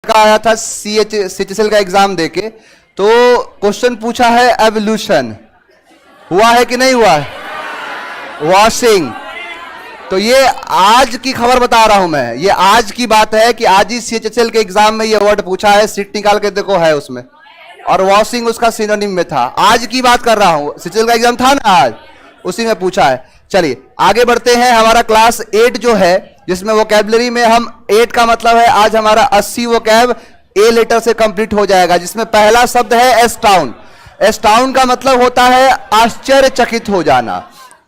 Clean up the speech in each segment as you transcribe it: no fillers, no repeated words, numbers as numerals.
का आया था CHSL का एग्जाम देके, तो क्वेश्चन पूछा है एवोल्यूशन हुआ है कि नहीं हुआ है, वॉशिंग। तो ये आज की खबर बता रहा हूं मैं, ये आज की बात है कि आज ही CHSL के एग्जाम में ये वर्ड पूछा है, सीट निकाल के देखो है उसमें, और वॉशिंग उसका सिनोनिम में था। आज की बात कर रहा हूं, CHSL का एग्जाम था ना आज, उसी में पूछा है। चलिए आगे बढ़ते हैं। हमारा क्लास 8 जो है, जिसमें वोकैबुलरी में हम 8 का मतलब है आज हमारा 80 वोकैब ए लेटर से कंप्लीट हो जाएगा, जिसमें पहला शब्द है एस्टाउन। एस्टाउन का मतलब होता है आश्चर्यचकित हो जाना,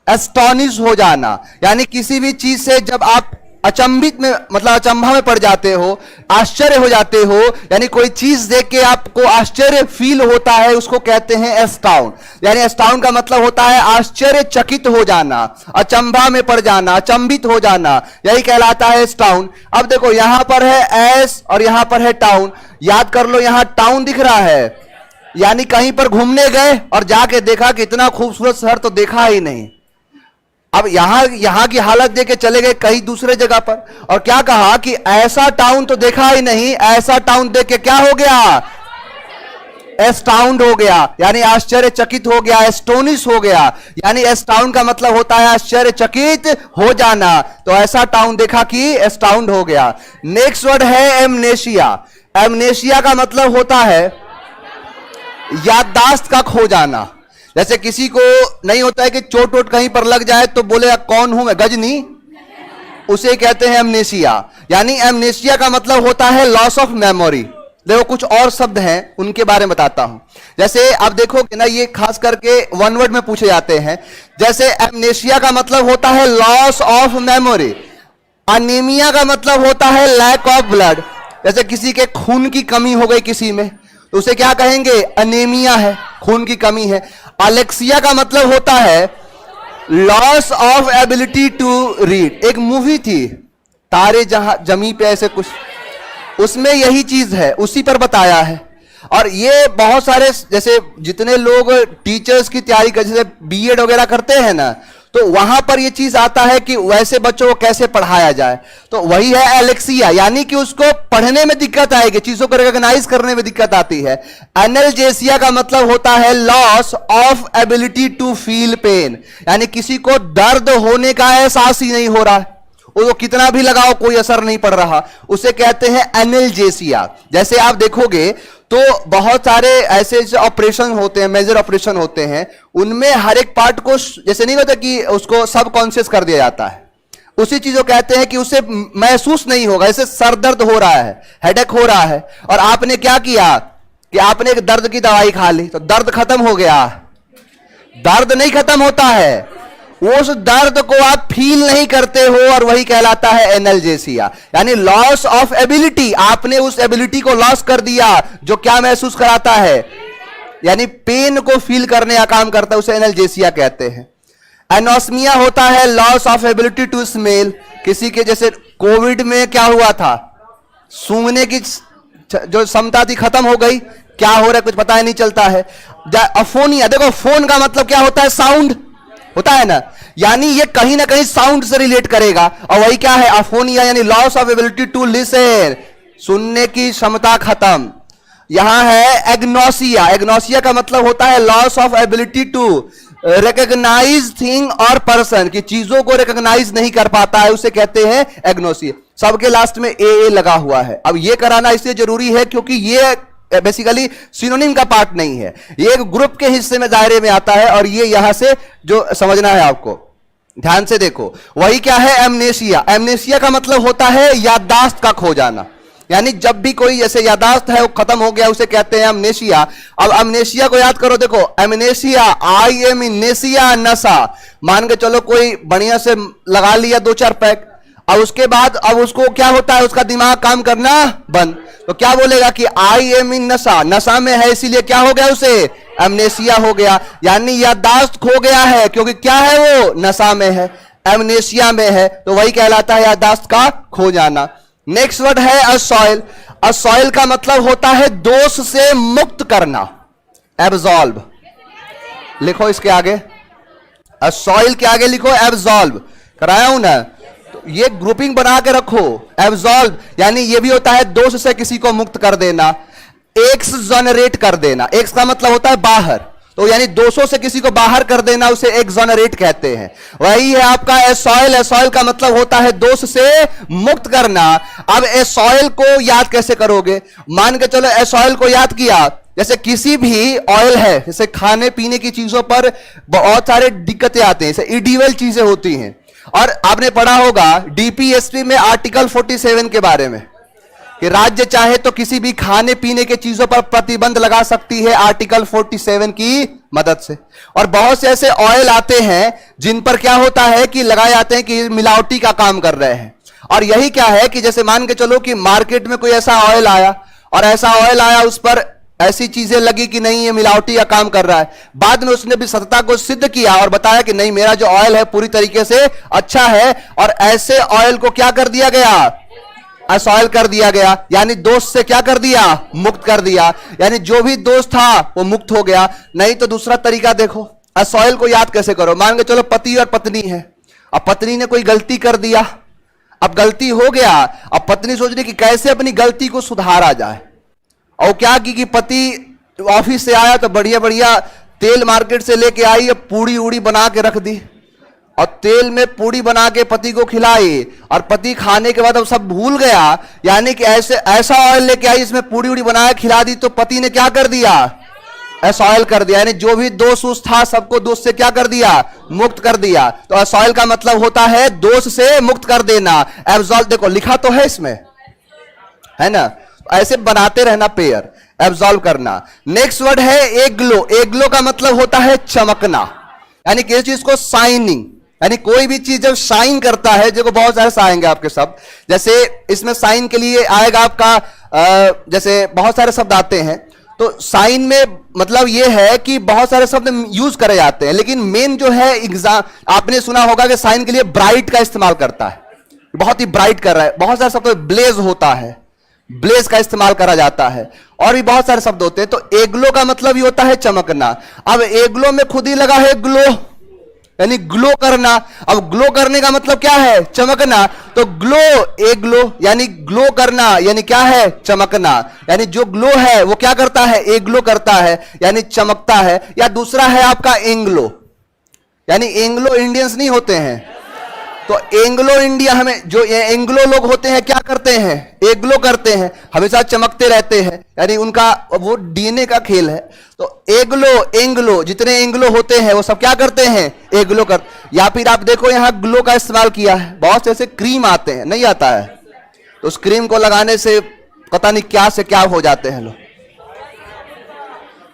एस्टॉनिश हो जाना, यानी किसी भी चीज से जब आप अचंभित में मतलब अचंभा में पड़ जाते हो, आश्चर्य हो जाते हो, यानी कोई चीज देख के आपको आश्चर्य फील होता है, उसको कहते हैं एस्टाउन। यानी एस्टाउन का मतलब होता है आश्चर्यचकित हो जाना, अचंभा में पड़ जाना, अचंभित हो जाना, यही कहलाता है एस्टाउन। अब देखो यहां पर है एस और यहां पर है टाउन, याद कर लो यहां टाउन दिख रहा है, यानी कहीं पर घूमने गए और जाके देखा कि इतना खूबसूरत शहर तो देखा ही नहीं। अब यहां की हालत देख के चले गए कहीं दूसरे जगह पर, और क्या कहा कि ऐसा टाउन तो देखा ही नहीं, ऐसा टाउन देख के क्या हो गया, एस्टाउंड हो गया, यानी आश्चर्यचकित हो गया, एस्टोनिश हो गया। यानी एस्टाउंड का मतलब होता है आश्चर्यचकित हो जाना, तो ऐसा टाउन देखा कि एस्टाउंड हो गया। नेक्स्ट वर्ड है एमनेशिया। एमनेशिया का मतलब होता है याददाश्त का खो जाना। जैसे किसी को नहीं होता है कि चोट वोट कहीं पर लग जाए तो बोले कौन हूं मैं, गजनी, उसे कहते हैं एमनेशिया। यानी एमनेशिया का मतलब होता है लॉस ऑफ मेमोरी। देखो कुछ और शब्द हैं, उनके बारे में बताता हूं। जैसे आप देखोगे ना, ये खास करके वन वर्ड में पूछे जाते हैं। जैसे एमनेशिया का मतलब होता है लॉस ऑफ मेमोरी। अनीमिया का मतलब होता है लैक ऑफ ब्लड। जैसे किसी के खून की कमी हो गई किसी में, तो उसे क्या कहेंगे, अनीमिया है, खून की कमी है। अलेक्सिया का मतलब होता है loss of ability to read. एक मूवी थी तारे जहां जमी पे ऐसे कुछ, उसमें यही चीज है, उसी पर बताया है। और ये बहुत सारे जैसे जितने लोग टीचर्स की तैयारी कर, जैसे बीएड वगैरह करते हैं ना, तो वहां पर ये चीज आता है कि वैसे बच्चों को कैसे पढ़ाया जाए। तो वही है एलेक्सिया, यानी कि उसको पढ़ने में दिक्कत आएगी, चीजों को रिकॉग्नाइज करने में दिक्कत आती है। एनाल्जेसिया का मतलब होता है loss of ability to feel pain, यानी किसी को दर्द होने का एहसास ही नहीं हो रहा है, वो कितना भी लगाओ कोई असर नहीं पड़ रहा, उसे कहते हैं एनाल्जेसिया। जैसे आप देखोगे तो बहुत सारे ऐसे ऑपरेशन होते हैं, मेजर ऑपरेशन होते हैं, उनमें हर एक पार्ट को जैसे नहीं होता कि उसको सब कॉन्शियस कर दिया जाता है, उसी चीज को कहते हैं कि उसे महसूस नहीं होगा। जैसे सर दर्द हो रहा है, हेडेक हो रहा है, और आपने क्या किया कि आपने एक दर्द की दवाई खा ली तो दर्द खत्म हो गया। दर्द नहीं खत्म होता है, उस दर्द को आप फील नहीं करते हो, और वही कहलाता है एनाल्जेसिया, यानी लॉस ऑफ एबिलिटी। आपने उस एबिलिटी को लॉस कर दिया जो क्या महसूस कराता है, यानी पेन को फील करने का काम करता है, उसे एनाल्जेसिया कहते हैं। एनोस्मिया होता है loss of ability to smell. किसी के जैसे कोविड में क्या हुआ था, सूंघने की जो क्षमता थी खत्म हो गई, क्या हो रहा है कुछ पता ही नहीं चलता है। अफोनिया, देखो फोन का मतलब क्या होता है, साउंड होता है ना, यानी ये कहीं ना कहीं साउंड से रिलेट करेगा, और वही क्या है, अफोनिया, यानी loss of ability to listen, सुनने की क्षमता खत्म। यहां है एग्नोसिया। एग्नोसिया का मतलब होता है loss of ability to recognise thing और पर्सन, की चीजों को रिकॉग्नाइज नहीं कर पाता है, उसे कहते हैं एग्नोसिया। सबके लास्ट में ए लगा हुआ है। अब ये कराना इसलिए जरूरी है क्योंकि ये बेसिकली सिनोनिम का पार्ट नहीं है, ये एक ग्रुप के हिस्से में दायरे में आता है, और ये यहां से जो समझना है आपको, ध्यान से देखो। वही क्या है, एमनेशिया। एमनेशिया का मतलब होता है याददाश्त का खो जाना, यानी जब भी कोई जैसे याददाश्त है वो खत्म हो गया, उसे कहते हैं एमनेशिया। अब एमनेशिया को याद करो, देखो एमनेशिया, आई एम नेशिया, नशा। मान के चलो कोई बढ़िया से लगा लिया 2-4 पैक, अब उसके बाद अब उसको क्या होता है, उसका दिमाग काम करना बंद, तो क्या बोलेगा कि आई एम इन नशा, नशा में है इसीलिए क्या हो गया, उसे एमनेशिया हो गया, यानी याददाश्त खो गया है, क्योंकि क्या है वो नशा में है, एमनेशिया में है, तो वही कहलाता है याददाश्त का खो जाना। नेक्स्ट वर्ड है असॉइल। असॉइल का मतलब होता है दोष से मुक्त करना, एब्सॉल्व। लिखो इसके आगे, असॉइल के आगे लिखो एब्सॉल्व, कराया हूं ना। ये ग्रुपिंग बना के रखो। एब्सॉल्व यानी ये भी होता है दोष से किसी को मुक्त कर देना, एक्सजोनरेट कर देना। एक्स का मतलब होता है बाहर, तो यानी दोषों से किसी को बाहर कर देना उसे एक्सोनरेट कहते हैं। वही है आपका एसॉइल। एसॉइल का मतलब होता है दोष से मुक्त करना। अब एसॉइल को याद कैसे करोगे? मान के चलो एसॉइल को याद किया, जैसे किसी भी ऑयल है, जैसे खाने पीने की चीजों पर बहुत सारे दिक्कतें आते हैं, जैसे इडिवल चीजें होती हैं। और आपने पढ़ा होगा डीपीएसपी में आर्टिकल 47 के बारे में कि राज्य चाहे तो किसी भी खाने पीने के चीजों पर प्रतिबंध लगा सकती है आर्टिकल 47 की मदद से। और बहुत से ऐसे ऑयल आते हैं जिन पर क्या होता है कि लगाए जाते हैं कि मिलावटी का काम कर रहे हैं। और यही क्या है कि जैसे मान के चलो कि मार्केट में कोई ऐसा ऑयल आया, और ऐसा ऑयल आया उस पर ऐसी चीजें लगी कि नहीं ये मिलावटी का काम कर रहा है। बाद में उसने भी सत्यता को सिद्ध किया और बताया कि नहीं मेरा जो ऑयल है पूरी तरीके से अच्छा है, और ऐसे ऑयल को क्या कर दिया गया? असॉइल कर दिया गया। यानी दोष से क्या कर दिया? मुक्त कर दिया। यानी जो भी दोष था वो मुक्त हो गया। नहीं तो दूसरा तरीका देखो, असॉइल को याद कैसे करो? मान के चलो पति और पत्नी है, अब पत्नी ने कोई गलती कर दिया, अब गलती हो गया, अब पत्नी सोच रही कि कैसे अपनी गलती को सुधारा जाए। और क्या की पति ऑफिस से आया तो बढ़िया बढ़िया तेल मार्केट से लेके आई, अब पूड़ी उड़ी बना के रख दी, और तेल में पूड़ी बना के पति को खिलाई, और पति खाने के बाद अब सब भूल गया। यानी कि ऐसा ऑयल लेके आई इसमें पूड़ी उड़ी बना के खिला दी, तो पति ने क्या कर दिया? असॉइल कर दिया। यानी जो भी दोष था सबको दोष से क्या कर दिया? मुक्त कर दिया। तो असॉइल का मतलब होता है दोष से मुक्त कर देना। एब्सॉल्व देखो लिखा तो है इसमें, है ना? ऐसे बनाते रहना पेयर, एब्सॉल्व करना। नेक्स्ट वर्ड है एग्लो। एग्लो का मतलब होता है चमकना, यानी किसी चीज को शाइनिंग, यानी कोई भी चीज जब शाइन करता है, देखो बहुत सारे आएंगे आपके शब्द, जैसे इसमें साइन के लिए आएगा आपका जैसे बहुत सारे शब्द आते हैं। तो साइन में मतलब यह है कि बहुत सारे शब्द यूज करे जाते हैं, लेकिन मेन जो है एग्जाम, आपने सुना होगा कि साइन के लिए ब्राइट का इस्तेमाल करता है, बहुत ही ब्राइट कर रहा है। बहुत सारे शब्द ब्लेज होता है, ब्लेज का इस्तेमाल करा जाता है, और भी बहुत सारे शब्द होते हैं। तो एग्लो का मतलब ही होता है चमकना। अब एग्लो में खुद ही लगा है ग्लो, यानी ग्लो करना। अब ग्लो करने का मतलब क्या है? चमकना। तो ग्लो एग्लो यानी ग्लो करना, यानी क्या है? चमकना। यानी जो ग्लो है वो क्या करता है? एग्लो करता है, यानी चमकता है। या दूसरा है आपका एंग्लो, यानी एंग्लो इंडियंस नहीं होते हैं, तो एंग्लो इंडिया हमें जो ये एंग्लो लोग होते हैं क्या करते हैं? एग्लो करते हैं, हमेशा चमकते रहते हैं, यानी उनका वो डीएनए का खेल है। तो एग्लो एंग्लो जितने एंग्लो होते हैं वो सब क्या करते हैं? एग्लो कर। या फिर आप देखो यहां ग्लो का इस्तेमाल किया है। बहुत से ऐसे क्रीम आते हैं, नहीं आता है, तो उस क्रीम को लगाने से पता नहीं क्या से क्या हो जाते हैं लोग।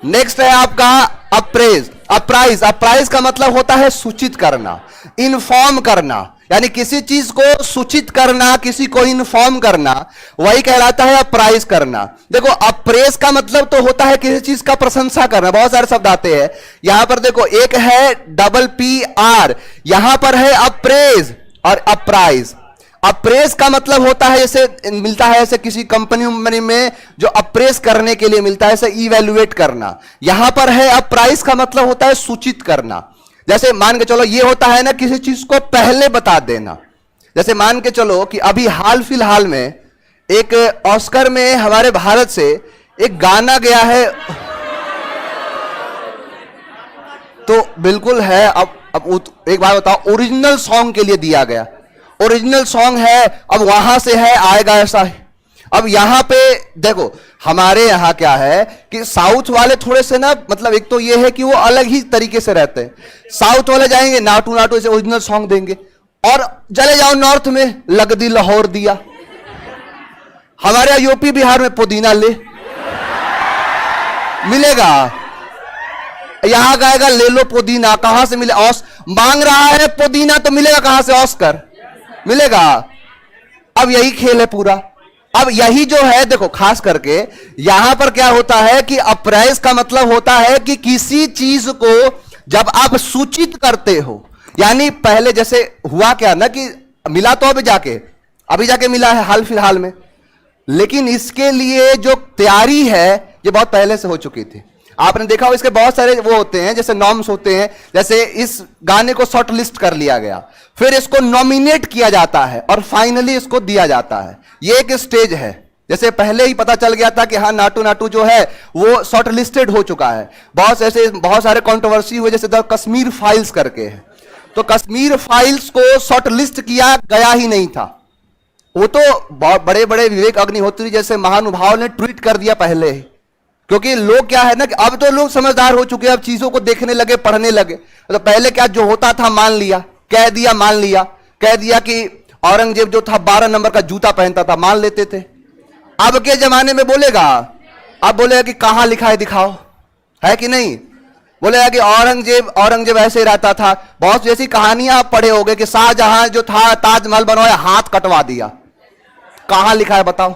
नेक्स्ट है आपका अप्रेज। अप्राइज। अप्राइज का मतलब होता है सूचित करना, इन्फॉर्म करना, यानी किसी चीज को सूचित करना, किसी को इन्फॉर्म करना, वही कहलाता है अप्राइज करना। देखो अप्रेज का मतलब तो होता है किसी चीज का प्रशंसा करना। बहुत सारे शब्द आते हैं, यहां पर देखो एक है डबल पी आर, यहां पर है अप्रेज और अप्राइज। अप्रेज का मतलब होता है जैसे मिलता है ऐसे किसी कंपनी में जो अप्रेज करने के लिए मिलता है, ऐसे इवेल्युएट करना। यहां पर है अप्राइज का मतलब होता है सूचित करना। जैसे मान के चलो ये होता है ना किसी चीज को पहले बता देना। जैसे मान के चलो कि अभी हाल फिलहाल में एक ऑस्कर में हमारे भारत से एक गाना गया है, तो बिल्कुल है। अब एक बात बताओ, ओरिजिनल सॉन्ग के लिए दिया गया, ओरिजिनल सॉन्ग है, अब वहां से है आएगा ऐसा है। अब यहां पे देखो हमारे यहां क्या है कि साउथ वाले थोड़े से ना, मतलब एक तो ये है कि वो अलग ही तरीके से रहते हैं। साउथ वाले जाएंगे नाटू नाटू ऐसे ओरिजिनल सॉन्ग देंगे, और चले जाओ नॉर्थ में लग दी लाहौर दिया। हमारे यहां यूपी बिहार में पुदीना ले मिलेगा, यहां गाएगा ले लो पुदीना, कहां से मिले? मांग रहा है पुदीना तो मिलेगा कहां से? ऑस्कर मिलेगा। अब यही खेल है पूरा। अब यही जो है देखो खास करके यहां पर क्या होता है कि अप्राइज का मतलब होता है कि किसी चीज को जब आप सूचित करते हो, यानी पहले जैसे हुआ क्या ना कि मिला तो अभी जाके मिला है हाल फिलहाल में, लेकिन इसके लिए जो तैयारी है ये बहुत पहले से हो चुकी थी। आपने देखा हो इसके बहुत सारे वो होते हैं, जैसे नॉर्म्स होते हैं, जैसे इस गाने को शॉर्ट लिस्ट कर लिया गया, फिर इसको नॉमिनेट किया जाता है और फाइनली इसको दिया जाता है। ये एक स्टेज है। जैसे पहले ही पता चल गया था कि हाँ नाटू नाटू जो है वो शॉर्ट लिस्टेड हो चुका है, बहुत सारे कंट्रोवर्सी हुए, जैसे द कश्मीर फाइल्स करके है, तो कश्मीर फाइल्स को शॉर्ट लिस्ट किया गया ही नहीं था। वो तो बहुत बड़े बड़े विवेक अग्निहोत्री जैसे महानुभाव ने ट्वीट कर दिया पहले ही, क्योंकि लोग क्या है ना कि अब तो लोग समझदार हो चुके हैं, अब चीजों को देखने लगे, पढ़ने लगे। तो पहले क्या जो होता था मान लिया, कह दिया मान लिया, कह दिया कि औरंगजेब जो था 12 नंबर का जूता पहनता था, मान लेते थे। अब के जमाने में बोलेगा, अब बोलेगा कि कहां लिखा है दिखाओ, है कि नहीं? बोलेगा कि औरंगजेब ऐसे रहता था। बहुत जैसी कहानियां आप पढ़े होंगे कि शाहजहां जो था ताजमहल बनवाया, हाथ कटवा दिया। कहां लिखा है बताओ?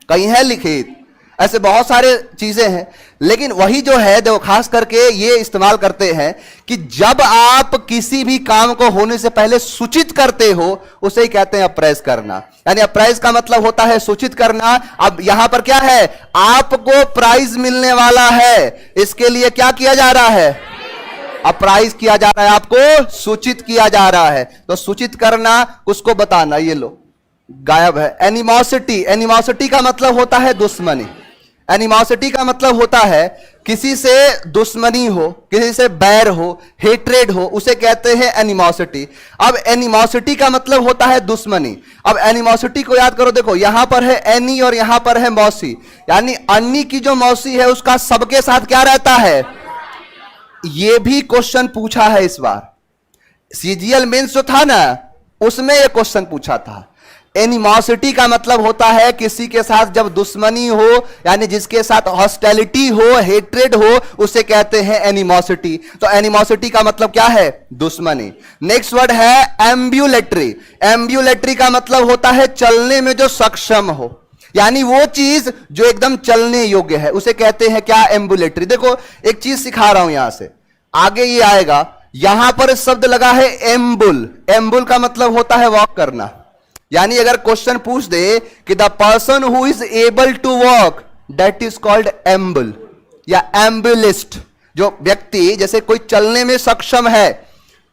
कहीं है लिखित? ऐसे बहुत सारे चीजें हैं। लेकिन वही जो है देखो खास करके ये इस्तेमाल करते हैं कि जब आप किसी भी काम को होने से पहले सूचित करते हो, उसे ही कहते हैं अप्राइज करना। यानी अप्राइज का मतलब होता है सूचित करना। अब यहां पर क्या है, आपको प्राइज मिलने वाला है, इसके लिए क्या किया जा रहा है? अप्राइज किया जा रहा है, आपको सूचित किया जा रहा है। तो सूचित करना, उसको बताना। ये लो गायब है। एनिमोसिटी, एनिमोसिटी का मतलब होता है दुश्मनी। एनिमोसिटी का मतलब होता है किसी से दुश्मनी हो, किसी से बैर हो, हेट्रेड हो, उसे कहते हैं एनिमोसिटी। अब एनिमोसिटी का मतलब होता है दुश्मनी। अब एनिमोसिटी को याद करो, देखो यहां पर है एनी और यहां पर है मौसी, यानी अन्नी की जो मौसी है उसका सबके साथ क्या रहता है? यह भी क्वेश्चन पूछा है इस बार। सीजीएल मेंस जो था ना उसमें यह क्वेश्चन पूछा था। एनिमोसिटी का मतलब होता है किसी के साथ जब दुश्मनी हो, यानी जिसके साथ हॉस्टिलिटी हो, हेट्रेड हो, उसे कहते हैं एनिमोसिटी। तो एनिमोसिटी का मतलब क्या है? दुश्मनी। नेक्स्ट वर्ड है एम्ब्यूलेटरी। एम्ब्यूलेटरी का मतलब होता है चलने में जो सक्षम हो, यानी वो चीज जो एकदम चलने योग्य है, उसे कहते हैं क्या? एम्ब्यूलेटरी। देखो एक चीज सिखा रहा हूं यहां से, आगे ये आएगा। यहां पर शब्द लगा है एम्बुल। एम्बुल का मतलब होता है वॉक करना। यानी अगर क्वेश्चन पूछ दे कि the person who is able to walk, that is called एम्बुल या एम्बुलिस्ट। जो व्यक्ति जैसे कोई चलने में सक्षम है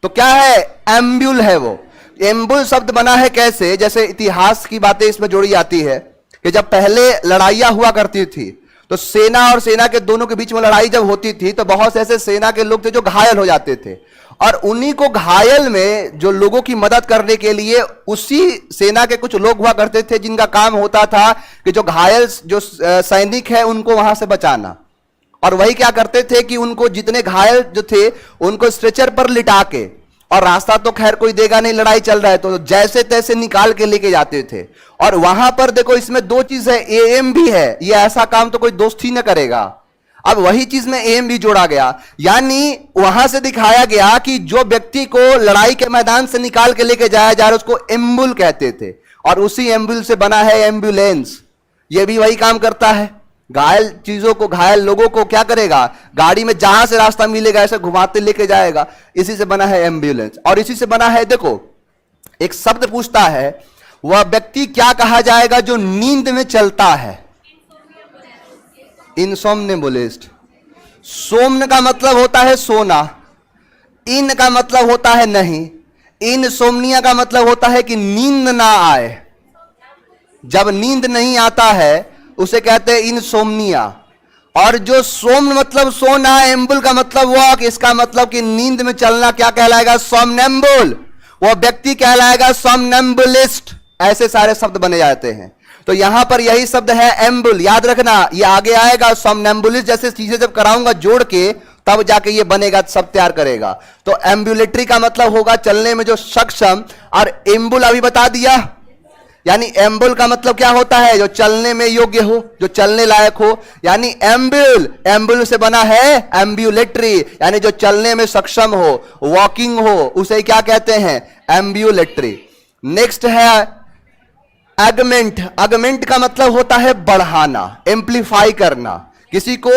तो क्या है? एम्बुल है वो। एम्बुल शब्द बना है कैसे? जैसे इतिहास की बातें इसमें जोड़ी जाती है कि जब पहले लड़ाइयां हुआ करती थी तो सेना और सेना के दोनों के बीच में लड़ाई जब होती थी तो बहुत से ऐसे सेना के लोग थे जो घायल हो जाते थे, और उन्हीं को घायल में जो लोगों की मदद करने के लिए उसी सेना के कुछ लोग हुआ करते थे जिनका काम होता था कि जो घायल जो सैनिक है उनको वहां से बचाना। और वही क्या करते थे कि उनको जितने घायल जो थे उनको स्ट्रेचर पर लिटा के, और रास्ता तो खैर कोई देगा नहीं, लड़ाई चल रहा है, तो जैसे तैसे निकाल के लेके जाते थे। और वहां पर देखो इसमें दो चीज है, एएम भी है। ये ऐसा काम तो कोई दोस्त ही न करेगा। अब वही चीज में एम भी जोड़ा गया, यानी वहां से दिखाया गया कि जो व्यक्ति को लड़ाई के मैदान से निकाल के लेके जाया जा रहा है उसको एम्बुल कहते थे। और उसी एम्बुल से बना है एम्बुलेंस। ये भी वही काम करता है, घायल चीजों को, घायल लोगों को क्या करेगा? गाड़ी में जहां से रास्ता मिलेगा ऐसे घुमाते लेके जाएगा। इसी से बना है एम्बुलेंस। और इसी से बना है, देखो एक शब्द पूछता है, वह व्यक्ति क्या कहा जाएगा जो नींद में चलता है? इनसोम्निबुलिस्ट। सोम्न का मतलब होता है सोना, इन का मतलब होता है नहीं, इनसोम्निया का मतलब होता है कि नींद ना आए। जब नींद नहीं आता है उसे कहते हैं इनसोम्निया। और जो सोम्न मतलब सोना, एम्बुल का मतलब वॉक, इसका मतलब कि नींद में चलना क्या कहलाएगा? सोमनेम्बुल। वो व्यक्ति कहलाएगा सोमनेम्बुलिस्ट। ऐसे सारे शब्द बने जाते हैं। तो यहां पर यही शब्द है एम्बुल, याद रखना, ये आगे आएगा। सोमनेम्बुलिस्ट जैसे चीजें जब कराऊंगा जोड़ के तब जाके ये बनेगा, सब तैयार करेगा। तो एम्बुलेटरी का मतलब होगा चलने में जो सक्षम, और एम्बुल अभी बता दिया। यानी एम्बुल का मतलब क्या होता है? जो चलने में योग्य हो, जो चलने लायक हो। यानी एम्बुल, एम्बुल से बना है एम्ब्यूलेटरी, यानी जो चलने में सक्षम हो, वॉकिंग हो, उसे क्या कहते हैं? एम्ब्यूलेटरी। नेक्स्ट है एगमेंट। एगमेंट का मतलब होता है बढ़ाना, एम्प्लीफाई करना, किसी को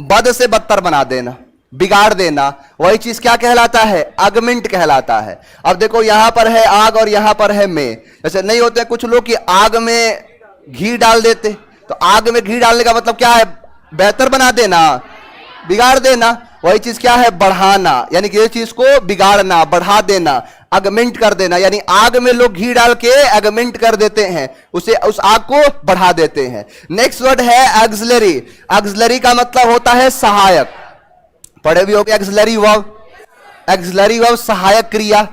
बद से बदतर बना देना, बिगाड़ देना। वही चीज क्या कहलाता है? एगमेंट कहलाता है। अब देखो यहां पर है आग और यहां पर है में। जैसे नहीं होते कुछ लोग कि आग में घी डाल देते, तो आग में घी डालने का मतलब क्या है? बेहतर बना देना। बिगाड़ देना। वही चीज क्या है? बढ़ाना, यानी कि ये चीज को बिगाड़ना, बढ़ा देना, अगमेंट कर देना। यानी आग में लोग घी डाल के अगमेंट कर देते हैं, उसे उस आग को बढ़ा देते हैं। नेक्स्ट वर्ड है एक्सिलरी। एक्सिलरी का मतलब होता है सहायक। पढ़े भी हो गया एक्सिलरी वर्ब। एक्सिलरी वर्ब सहायक क्रिया।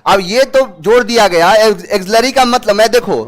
अब ये तो जोड़ दिया गया। एक्सिलरी का मतलब, मैं देखो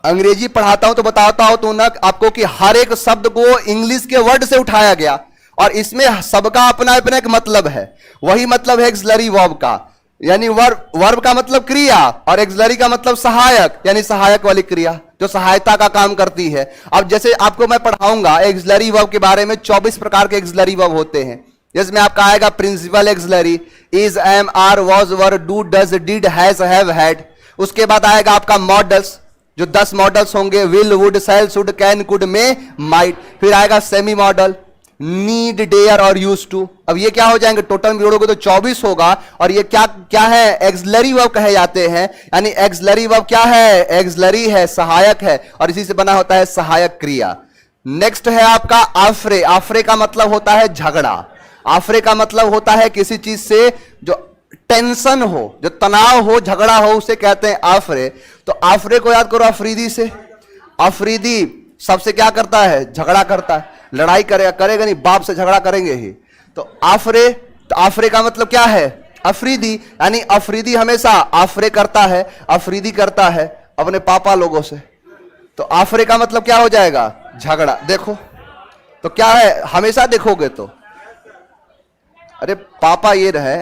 अंग्रेजी पढ़ाता हूं तो बताता हूं तो ना आपको कि हर एक शब्द को इंग्लिश के वर्ड से उठाया गया और इसमें सबका अपना अपना एक मतलब है। वही मतलब है एक्सिलरी वर्ब का, यानी वर्ब का मतलब क्रिया और एक्सिलरी का मतलब सहायक, यानी सहायक वाली क्रिया जो सहायता का काम करती है। अब जैसे आपको मैं पढ़ाऊंगा एक्सिलरी वर्ब के बारे में, 24 प्रकार के एक्सिलरी वर्ब होते हैं। जिसमें आपका आएगा principal auxiliary, is, am, are, was, were, do, does, did, has, have, had. उसके बाद आएगा आपका मॉडल्स, जो 10 मॉडल्स होंगे, will, would, shall, should, can, could, may, might. फिर आएगा सेमी मॉडल, नीड, डेयर और यूज टू। अब ये क्या हो जाएंगे? टोटल में जोड़ोगे तो 24 होगा। और ये क्या क्या है? एक्सिलरी वर्ब कहे जाते हैं। यानी एक्सिलरी वर्ब क्या है? एक्सिलरी है, सहायक है, और इसी से बना होता है सहायक क्रिया। नेक्स्ट है आपका आफरे। आफरे का मतलब होता है झगड़ा। आफरे का मतलब होता है किसी चीज से जो टेंशन हो, जो तनाव हो, झगड़ा हो, उसे कहते हैं आफरे। तो आफरे को याद करो अफरीदी से। अफरीदी सबसे क्या करता है? झगड़ा करता है। लड़ाई करेगा नहीं, बाप से झगड़ा करेंगे ही। तो आफरे का मतलब क्या है? अफरीदी। यानी अफरीदी हमेशा आफरे करता है, अफरीदी करता है अपने पापा लोगों से। तो आफरे का मतलब क्या हो जाएगा? झगड़ा। देखो तो क्या है? हमेशा देखोगे तो, अरे पापा ये रहे,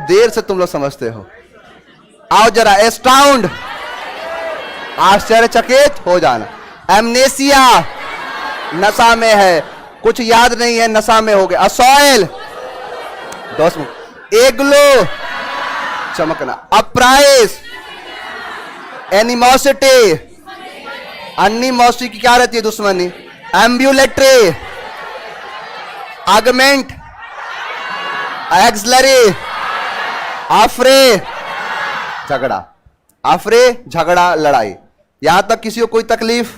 देर से तुम लोग समझते हो। आओ जरा, एस्टाउंड, आश्चर्यचकित हो जाना। एमनेसिया, नशा में है, कुछ याद नहीं है, नशा में हो गया। असॉइल, दोस्त। एग्लो, चमकना। अप्राइस, एनिमोसिटी, एनिमोसिटी की क्या रहती है? दुश्मनी। एम्ब्यूलेटरी, आर्गुमेंट, एक्सिलरी, आफरे, झगड़ा। आफरे, झगड़ा, लड़ाई। यहां तक किसी को कोई तकलीफ?